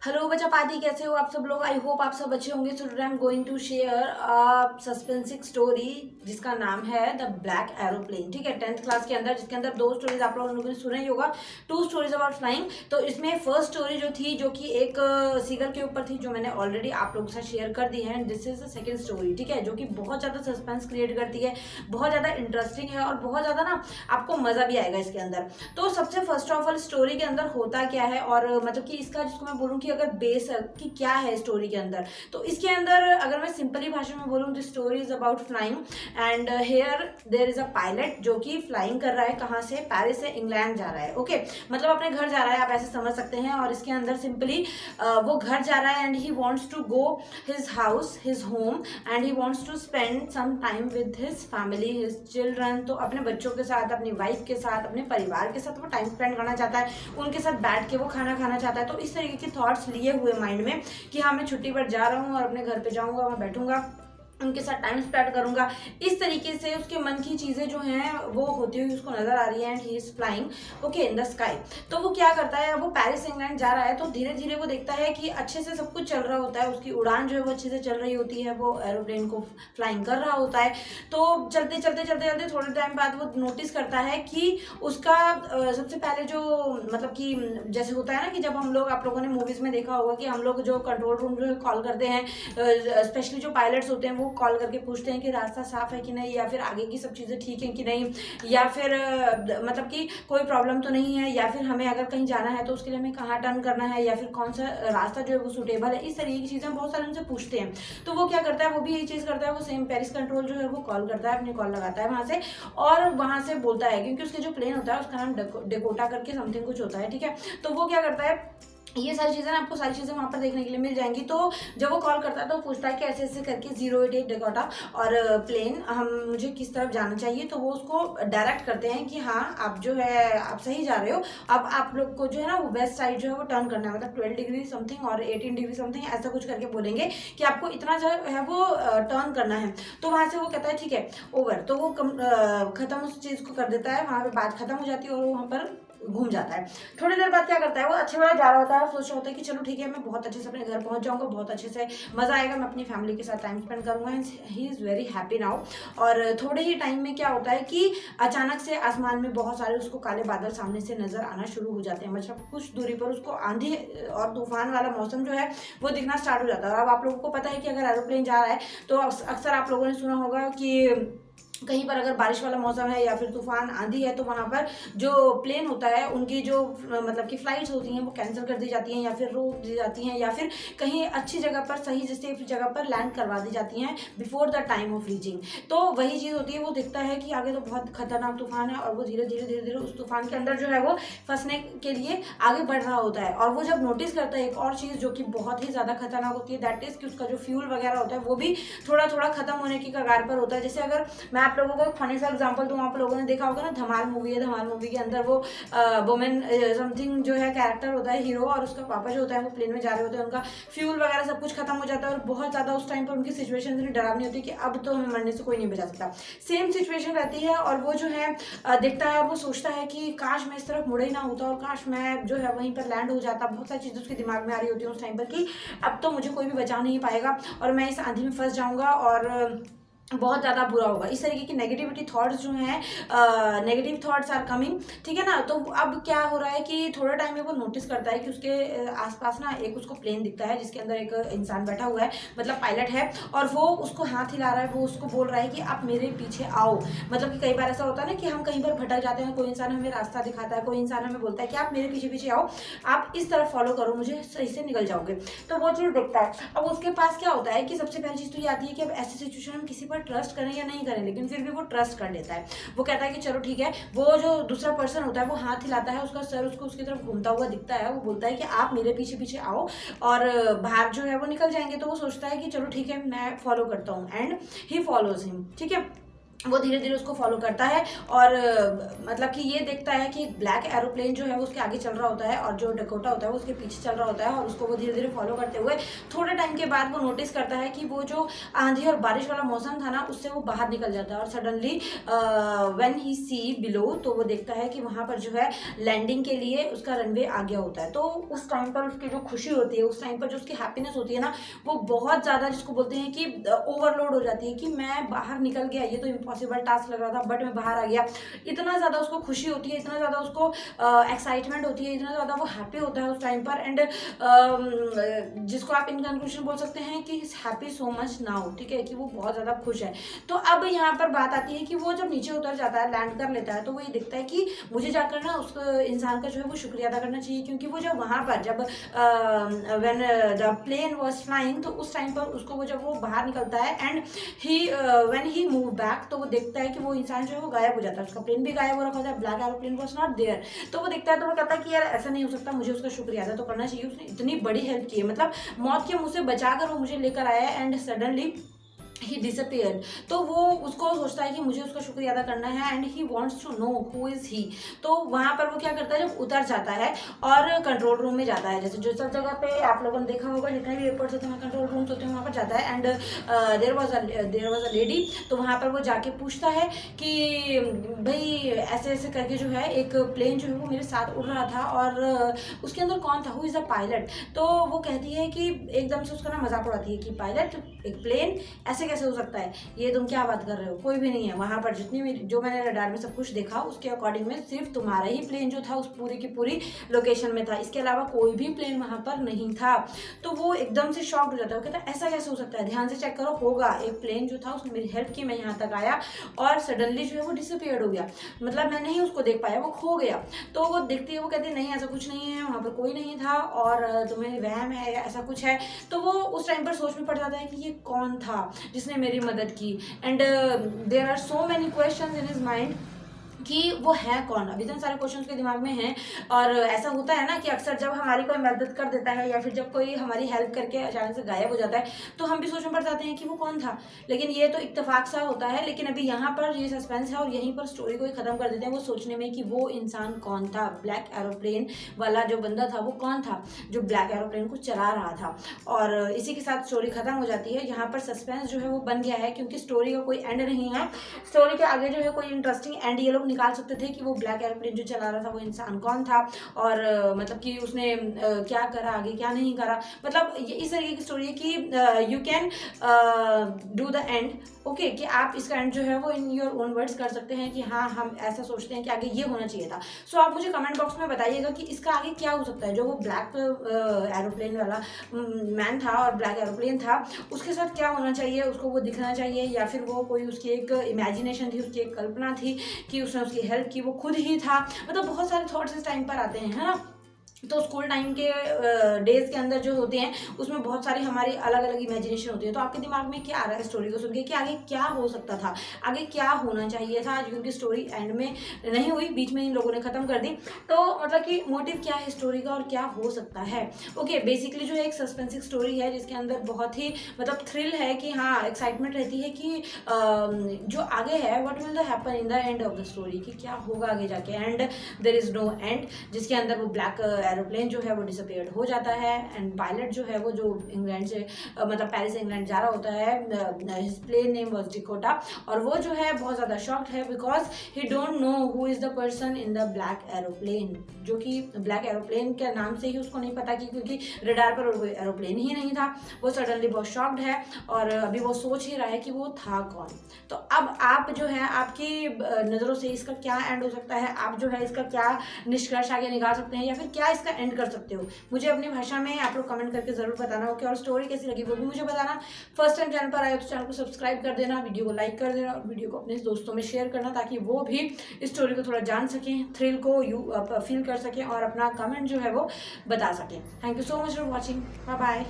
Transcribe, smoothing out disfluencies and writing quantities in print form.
Hello बच्चा party, कैसे हो आप सब लोग। आई होप आप सब अच्छे होंगे। So today I am going to share a suspensing story जिसका नाम है द ब्लैक एरोप्लेन। ठीक है, 10th क्लास के अंदर, जिसके अंदर दो स्टोरीज आप लोगों ने सुना ही होगा, टू स्टोरीज अबाउट फ्लाइंग। तो इसमें फर्स्ट स्टोरी जो थी, जो कि एक सीगल के ऊपर थी, जो मैंने ऑलरेडी आप लोगों के साथ शेयर कर दी है। This is the second story, ठीक है, जो कि बहुत ज्यादा सस्पेंस क्रिएट करती है, बहुत ज्यादा इंटरेस्टिंग है और बहुत ज्यादा ना आपको मजा भी आएगा इसके अंदर। तो सबसे फर्स्ट ऑफ ऑल स्टोरी के अंदर होता क्या है, और मतलब कि इसका जिसको मैं बोलूँ कि अगर बेस कि क्या है स्टोरी के अंदर, तो इसके अंदर अगर मैं सिंपली भाषा में बोलूँ तो story is about flying and here there is a pilot जो कि फ्लाइंग कर रहा है। कहाँ से? पेरिस से इंग्लैंड जा रहा है। ओके, मतलब अपने घर जा रहा है, आप ऐसे समझ सकते हैं। और इसके अंदर सिंपली वो घर जा रहा है and he wants to go his house, his home, and he wants to spend some time with his family, his children. तो अपने बच्चों के साथ, अपनी वाइफ के साथ, अपने परिवार के साथ वो टाइम स्पेंड करना चाहता है, उनके साथ बैठ के वो खाना खाना चाहता है। तो इस तरीके के थॉट्स लिए हुए माइंड में कि हाँ मैं छुट्टी पर जा रहा हूँ और अपने घर पे जाऊँगा, वहाँ बैठूंगा, उनके साथ टाइम स्पेंड करूंगा। इस तरीके से उसके मन की चीज़ें जो हैं वो होती हुई उसको नजर आ रही है and he is flying okay in the sky. तो वो क्या करता है, वो पेरिस इंग्लैंड जा रहा है, तो धीरे धीरे वो देखता है कि अच्छे से सब कुछ चल रहा होता है, उसकी उड़ान जो है वो अच्छे से चल रही होती है, वो एरोप्लेन को फ्लाइंग कर रहा होता है। तो चलते चलते चलते चलते थोड़े टाइम बाद वो नोटिस करता है कि उसका सबसे पहले जो मतलब कि जैसे होता है ना कि जब हम लोग, आप लोगों ने मूवीज में देखा होगा कि हम लोग जो कंट्रोल रूम जो कॉल करते हैं, स्पेशली जो पायलट्स होते हैं वो कॉल करके पूछते हैं कि रास्ता साफ है कि नहीं, या फिर आगे की सब चीज़ें ठीक हैं कि नहीं, या फिर मतलब कि कोई प्रॉब्लम तो नहीं है, या फिर हमें अगर कहीं जाना है तो उसके लिए हमें कहाँ टर्न करना है, या फिर कौन सा रास्ता जो है वो सूटेबल है। इस तरीके की चीज़ें बहुत सारे उनसे पूछते हैं। तो वो क्या करता है, वो भी यही चीज़ करता है, वो सेम पेरिस कंट्रोल जो है वो कॉल करता है, अपनी कॉल लगाता है वहाँ से, और वहाँ से बोलता है, क्योंकि उसके जो प्लेन होता है उसका नाम डेकोटा करके समथिंग कुछ होता है। ठीक है, तो वो क्या करता है, ये सारी चीज़ें ना आपको सारी चीज़ें वहाँ पर देखने के लिए मिल जाएंगी। तो जब वो कॉल करता है तो पूछता है कि ऐसे ऐसे करके 088 डेकोटा और प्लेन हम मुझे किस तरफ जाना चाहिए। तो वो उसको डायरेक्ट करते हैं कि हाँ आप जो है आप सही जा रहे हो, अब आप लोग को जो है ना वो वेस्ट साइड जो है वो टर्न करना है, मतलब 12 डिग्री समथिंग और 18 डिग्री समथिंग ऐसा कुछ करके बोलेंगे कि आपको इतना जो है वो टर्न करना है। तो वहाँ से वो कहता है ठीक है ओवर, तो वो खत्म उस चीज़ को कर देता है, वहाँ पर बात खत्म हो जाती है और वो वहाँ पर घूम जाता है। थोड़ी देर बाद क्या करता है, वो अच्छे वाला जा रहा होता है, सोच रहा होता है कि चलो ठीक है मैं बहुत अच्छे से अपने घर पहुंच जाऊंगा, बहुत अच्छे से मजा आएगा, मैं अपनी फैमिली के साथ टाइम स्पेंड करूंगा। He is very happy now. और थोड़े ही टाइम में क्या होता है कि अचानक से आसमान में बहुत सारे उसको काले बादल सामने से नजर आना शुरू हो जाते हैं, मतलब कुछ दूरी पर उसको आंधी और तूफान वाला मौसम जो है वो दिखना स्टार्ट हो जाता है। और अब आप लोगों को पता है कि अगर एरोप्लेन जा रहा है तो अक्सर आप लोगों ने सुना होगा कि कहीं पर अगर बारिश वाला मौसम है या फिर तूफान आंधी है तो वहाँ पर जो प्लेन होता है उनकी जो मतलब कि फ्लाइट्स होती हैं वो कैंसिल कर दी जाती हैं, या फिर रोक दी जाती हैं, या फिर कहीं अच्छी जगह पर, सही सेफ जगह पर लैंड करवा दी जाती हैं before the time of reaching. तो वही चीज़ होती है, वो दिखता है कि आगे तो बहुत खतरनाक तूफान है और वो धीरे धीरे धीरे धीरे उस तूफान के अंदर जो है वो फंसने के लिए आगे बढ़ रहा होता है। और वो जब नोटिस करता है एक और चीज़ जो कि बहुत ही ज़्यादा खतरनाक होती है, दैट इज़ कि उसका जो फ्यूल वगैरह होता है वो भी थोड़ा थोड़ा खत्म होने की कगार पर होता है। जैसे अगर मैं आप लोगों को एक फनी सा एग्जांपल दूं, आप लोगों ने देखा होगा ना धमाल मूवी है, धमाल मूवी के अंदर वो वुमेन समथिंग जो है कैरेक्टर होता है हीरो, और उसका पापा जो होता है वो प्लेन में जा रहे होते हैं, उनका फ्यूल वगैरह सब कुछ खत्म हो जाता है और बहुत ज्यादा उस टाइम पर उनकी सिचुएशन इतनी डरावनी होती है कि अब तो हमें मरने से कोई नहीं बचा सकता। सेम सिचुएशन रहती है और वो जो है देखता है और वो सोचता है कि काश मैं इस तरफ मुड़े ही ना होता और काश मैं जो है वहीं पर लैंड हो जाता। बहुत सारी चीजें उसके दिमाग में आ रही होती है उस टाइम पर कि अब तो मुझे कोई भी बचा नहीं पाएगा और मैं इस आंधी में फंस जाऊंगा और बहुत ज़्यादा बुरा होगा। इस तरीके की नेगेटिविटी थॉट्स जो हैं, नेगेटिव थॉट्स आर कमिंग, ठीक है ना। तो अब क्या हो रहा है कि थोड़े टाइम में वो नोटिस करता है कि उसके आसपास ना एक उसको प्लेन दिखता है जिसके अंदर एक इंसान बैठा हुआ है, मतलब पायलट है, और वो उसको हाथ हिला रहा है, वो उसको बोल रहा है कि आप मेरे पीछे आओ। मतलब कि कई बार ऐसा होता है ना कि हम कहीं पर भटक जाते हैं, कोई इंसान हमें रास्ता दिखाता है, कोई इंसान हमें बोलता है कि आप मेरे पीछे पीछे आओ, आप इस तरफ फॉलो करो, मुझे सही से निकल जाओगे। तो वो चीज़ दिखता है। अब उसके पास क्या होता है कि सबसे पहली चीज़ तो ये आती है कि अब ऐसी सिचुएशन हम किसी पर ट्रस्ट करें या नहीं करें, लेकिन फिर भी वो ट्रस्ट कर लेता है। वो कहता है कि चलो ठीक है। वो जो दूसरा पर्सन होता है वो हाथ हिलाता है, उसका सर उसको उसकी तरफ घूमता हुआ दिखता है, वो बोलता है कि आप मेरे पीछे पीछे आओ और बाहर जो है वो निकल जाएंगे। तो वो सोचता है कि चलो ठीक है मैं फॉलो करता हूँ एंड ही फॉलोज हिम, ठीक है। वो धीरे धीरे उसको फॉलो करता है और मतलब कि ये देखता है कि ब्लैक एरोप्लेन जो है वो उसके आगे चल रहा होता है और जो डकोटा होता है वो उसके पीछे चल रहा होता है, और उसको वो धीरे धीरे फॉलो करते हुए थोड़े टाइम के बाद वो नोटिस करता है कि वो जो आंधी और बारिश वाला मौसम था ना, उससे वो बाहर निकल जाता है। और suddenly when he see below, तो वो देखता है कि वहाँ पर जो है लैंडिंग के लिए उसका रनवे आ गया होता है। तो उस टाइम पर उसकी जो खुशी होती है, उस टाइम पर जो उसकी हैप्पीनेस होती है ना, वो बहुत ज़्यादा, जिसको बोलते हैं कि ओवरलोड हो जाती है कि मैं बाहर निकल गया, ये तो इम्पॉसिबल टास्क लग रहा था बट मैं बाहर आ गया। इतना ज़्यादा उसको खुशी होती है, इतना ज़्यादा उसको एक्साइटमेंट होती है, इतना ज़्यादा वो हैप्पी होता है उस टाइम पर। एंड जिसको आप इन कंक्लूजन बोल सकते हैं कि हैप्पी सो मच नाउ, ठीक है, कि वो बहुत ज़्यादा खुश है। तो अब यहाँ पर बात आती है कि वो जब नीचे उतर जाता है, लैंड कर लेता है, तो वो ये दिखता है कि मुझे जाकर ना उस इंसान का जो है वो शुक्रिया अदा करना चाहिए, क्योंकि वो जब वहाँ पर जब when the plane was flying, तो उस टाइम पर उसको वो जब वो बाहर निकलता है and he when he move back, तो वो देखता है कि वो इंसान जो है वो गायब हो जाता है, उसका प्लेन भी गायब हो रखा होता है, black aeroplane was not there. तो वो देखता है, तो वो कहता है कि यार ऐसा नहीं हो सकता, मुझे उसका शुक्रिया अदा तो करना चाहिए, उसने इतनी बड़ी हेल्प की है, मतलब मौत के मुंह से बचाकर वो मुझे लेकर आया है। And suddenly he disappeared. तो वो उसको सोचता है कि मुझे उसका शुक्रिया अदा करना है and he wants to know who is he. तो वहाँ पर वो क्या करता है, जब उतर जाता है और कंट्रोल रूम में जाता है, जैसे जो सब जगह पे आप लोगों ने देखा होगा, जितने भी एयरपोर्ट्स होते हैं वहाँ कंट्रोल रूम्स होते हैं, वहाँ पर जाता है। And there was a lady, तो वहाँ पर वो जाके पूछता है कि भाई ऐसे ऐसे करके जो है एक प्लेन जो है वो मेरे साथ उड़ रहा था और उसके अंदर कौन था, हु इज़ अ पायलट। तो वो कहती है कि एकदम से उसका ना मजाक उड़ाती है कि पायलट, एक प्लेन, ऐसे कैसे हो सकता है, ये तुम क्या बात कर रहे हो, कोई भी नहीं है वहाँ पर। जितनी भी जो मैंने रडार में सब कुछ देखा उसके अकॉर्डिंग में सिर्फ तुम्हारा ही प्लेन जो था उस पूरी की पूरी लोकेशन में था, इसके अलावा कोई भी प्लेन वहाँ पर नहीं था। तो वो एकदम से शॉक्ड हो जाता है, वो कहता है ऐसा कैसे हो सकता है, ध्यान से चेक करो, होगा एक प्लेन जो था उसने मेरी हेल्प की, मैं यहाँ तक आया और सडनली जो है वो डिसअपियर्ड हो गया, मतलब मैं नहीं उसको देख पाया, वो खो गया। तो वो देखती है, वो कहती है नहीं ऐसा कुछ नहीं है, वहाँ पर कोई नहीं था और तुम्हें वहम है या ऐसा कुछ है। तो वो उस टाइम पर सोच में पड़ जाता है कि ये कौन था जिसने मेरी मदद की। And there are so many questions in his mind कि वो है कौन। अभी इतने सारे क्वेश्चन उसके दिमाग में हैं, और ऐसा होता है ना कि अक्सर जब हमारी कोई मदद कर देता है या फिर जब कोई हमारी हेल्प करके अचानक से गायब हो जाता है, तो हम भी सोच में पड़ जाते हैं कि वो कौन था। लेकिन ये तो इत्तेफाक सा होता है, लेकिन अभी यहाँ पर ये सस्पेंस है और यहीं पर स्टोरी को ही ख़त्म कर देते हैं वो सोचने में कि वो इंसान कौन था, ब्लैक एरोप्लेन वाला जो बंदा था वो कौन था जो ब्लैक एरोप्लेन को चला रहा था। और इसी के साथ स्टोरी ख़त्म हो जाती है। यहाँ पर सस्पेंस जो है वो बन गया है, क्योंकि स्टोरी का कोई एंड नहीं है। स्टोरी के आगे जो है कोई इंटरेस्टिंग एंड ये लोग निकाल सकते थे कि वो ब्लैक एरोप्लेन जो चला रहा था वो इंसान कौन था, और मतलब कि उसने क्या करा, आगे क्या नहीं करा। मतलब ये इस तरीके की स्टोरी है कि you can do the end, okay, कि आप इसका एंड जो है वो इन योर ओन वर्ड्स कर सकते हैं कि हाँ हम ऐसा सोचते हैं कि आगे ये होना चाहिए था। सो आप मुझे कमेंट बॉक्स में बताइएगा कि इसका आगे क्या हो सकता है। जो वो ब्लैक एरोप्लेन वाला मैन था और ब्लैक एरोप्लेन था, उसके साथ क्या होना चाहिए, उसको वो दिखना चाहिए या फिर वो कोई उसकी एक इमेजिनेशन थी, उसकी एक कल्पना थी कि उसने उसकी हेल्प की, वो खुद ही था। मतलब बहुत सारे थॉट्स इस टाइम पर आते हैं, है ना। तो स्कूल टाइम के डेज के अंदर जो होते हैं उसमें बहुत सारी हमारी अलग अलग इमेजिनेशन होती है। तो आपके दिमाग में क्या आ रहा है स्टोरी को सुन के कि आगे क्या हो सकता था, आगे क्या होना चाहिए था, क्योंकि स्टोरी एंड में नहीं हुई, बीच में इन लोगों ने ख़त्म कर दी। तो मतलब कि मोटिव क्या है स्टोरी का और क्या हो सकता है। ओके, बेसिकली जो है एक सस्पेंसिव स्टोरी है जिसके अंदर बहुत ही मतलब थ्रिल है कि हाँ एक्साइटमेंट रहती है कि जो आगे है what will happen in the end of the story, कि क्या होगा आगे जाके। And there is no end, जिसके अंदर वो ब्लैक एरोप्लेन जो है वो डिसअपियर्ड हो जाता है एंड पायलट जो है वो जो इंग्लैंड से मतलब पेरिस से इंग्लैंड जा रहा होता है, his plane name was Dakota, और वो जो है बहुत ज़्यादा शॉक्ड है because he don't know who is the person in the black aeroplane, जो कि ब्लैक एरोप्लेन के नाम से ही उसको नहीं पता कि क्योंकि रडार पर कोई एरोप्लेन ही नहीं था। वो सडनली बहुत शॉक्ड है और अभी वो सोच ही रहा है कि वो था कौन। तो अब आप जो है आपकी नज़रों से इसका क्या एंड हो सकता है, आप जो है इसका क्या निष्कर्ष आगे निकाल सकते हैं या फिर क्या इसका एंड कर सकते हो, मुझे अपनी भाषा में आप लोग कमेंट करके ज़रूर बताना। ओके, और स्टोरी कैसी लगी वो भी मुझे बताना। फर्स्ट टाइम चैनल पर आए तो चैनल को सब्सक्राइब कर देना, वीडियो को लाइक कर देना और वीडियो को अपने दोस्तों में शेयर करना ताकि वो भी इस स्टोरी को थोड़ा जान सकें, थ्रिल को फील कर सकें और अपना कमेंट जो है वो बता सकें। Thank you so much for watching, bye bye.